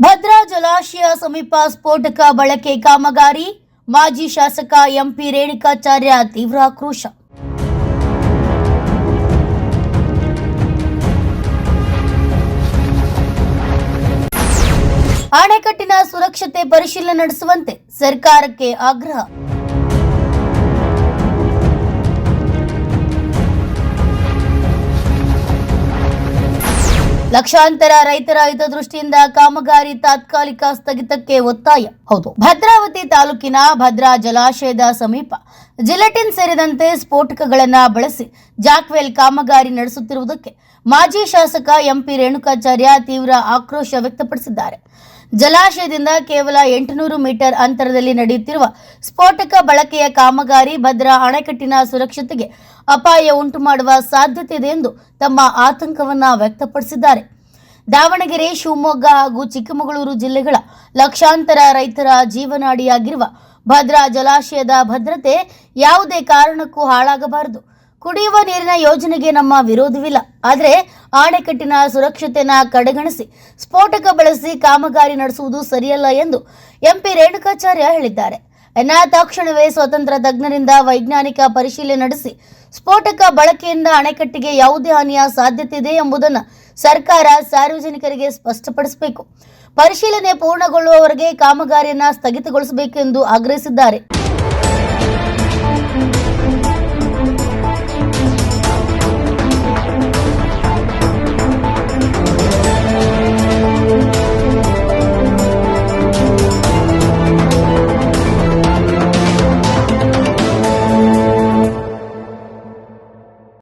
ಭದ್ರಾ ಜಲಾಶಯ ಸಮೀಪ ಸ್ಫೋಟಕ ಬಳಕೆ ಕಾಮಗಾರಿ, ಮಾಜಿ ಶಾಸಕ ಎಂಪಿ ರೇಣುಕಾಚಾರ್ಯ ತೀವ್ರ ಆಕ್ರೋಶ. ಅಣೆಕಟ್ಟಿನ ಸುರಕ್ಷತೆ ಪರಿಶೀಲನೆ ನಡೆಸುವಂತೆ ಸರ್ಕಾರಕ್ಕೆ ಆಗ್ರಹ. ಲಕ್ಷಾಂತರ ರೈತರ ಹಿತದೃಷ್ಟಿಯಿಂದ ಕಾಮಗಾರಿ ತಾತ್ಕಾಲಿಕ ಸ್ಥಗಿತಕ್ಕೆ ಒತ್ತಾಯ. ಹೌದು, ಭದ್ರಾವತಿ ತಾಲೂಕಿನ ಭದ್ರಾ ಜಲಾಶಯದ ಸಮೀಪ ಜಿಲೆಟಿನ್ ಸೇರಿದಂತೆ ಸ್ಫೋಟಕಗಳನ್ನು ಬಳಸಿ ಜಾಕ್ವೆಲ್ ಕಾಮಗಾರಿ ನಡೆಸುತ್ತಿರುವುದಕ್ಕೆ ಮಾಜಿ ಶಾಸಕ ಎಂಪಿ ರೇಣುಕಾಚಾರ್ಯ ತೀವ್ರ ಆಕ್ರೋಶ ವ್ಯಕ್ತಪಡಿಸಿದ್ದಾರೆ. ಜಲಾಶಯದಿಂದ ಕೇವಲ 800 ಮೀಟರ್ ಅಂತರದಲ್ಲಿ ನಡೆಯುತ್ತಿರುವ ಸ್ಫೋಟಕ ಬಳಕೆಯ ಕಾಮಗಾರಿ ಭದ್ರಾ ಅಣೆಕಟ್ಟಿನ ಸುರಕ್ಷತೆಗೆ ಅಪಾಯ ಉಂಟು ಮಾಡುವ ಸಾಧ್ಯತೆ ಇದೆ ಎಂದು ತಮ್ಮ ಆತಂಕವನ್ನ ವ್ಯಕ್ತಪಡಿಸಿದ್ದಾರೆ. ದಾವಣಗೆರೆ, ಶಿವಮೊಗ್ಗ ಹಾಗೂ ಚಿಕ್ಕಮಗಳೂರು ಜಿಲ್ಲೆಗಳ ಲಕ್ಷಾಂತರ ರೈತರ ಜೀವನಾಡಿಯಾಗಿರುವ ಭದ್ರಾ ಜಲಾಶಯದ ಭದ್ರತೆ ಯಾವುದೇ ಕಾರಣಕ್ಕೂ ಹಾಳಾಗಬಾರದು. ಕುಡಿಯುವ ನೀರಿನ ಯೋಜನೆಗೆ ನಮ್ಮ ವಿರೋಧವಿಲ್ಲ, ಆದರೆ ಅಣೆಕಟ್ಟಿನ ಸುರಕ್ಷತೆಯನ್ನು ಕಡೆಗಣಿಸಿ ಸ್ಫೋಟಕ ಬಳಸಿ ಕಾಮಗಾರಿ ನಡೆಸುವುದು ಸರಿಯಲ್ಲ ಎಂದು ಎಂಪಿ ರೇಣುಕಾಚಾರ್ಯ ಹೇಳಿದ್ದಾರೆ. ತಕ್ಷಣವೇ ಸ್ವತಂತ್ರ ತಜ್ಞರಿಂದ ವೈಜ್ಞಾನಿಕ ಪರಿಶೀಲನೆ ನಡೆಸಿ ಸ್ಫೋಟಕ ಬಳಕೆಯಿಂದ ಅಣೆಕಟ್ಟಿಗೆ ಯಾವುದೇ ಹಾನಿಯ ಸಾಧ್ಯತೆ ಇದೆ ಎಂಬುದನ್ನು ಸರ್ಕಾರ ಸಾರ್ವಜನಿಕರಿಗೆ ಸ್ಪಷ್ಟಪಡಿಸಬೇಕು. ಪರಿಶೀಲನೆ ಪೂರ್ಣಗೊಳ್ಳುವವರೆಗೆ ಕಾಮಗಾರಿಯನ್ನು ಸ್ಥಗಿತಗೊಳಿಸಬೇಕು ಎಂದು ಆಗ್ರಹಿಸಿದ್ದಾರೆ.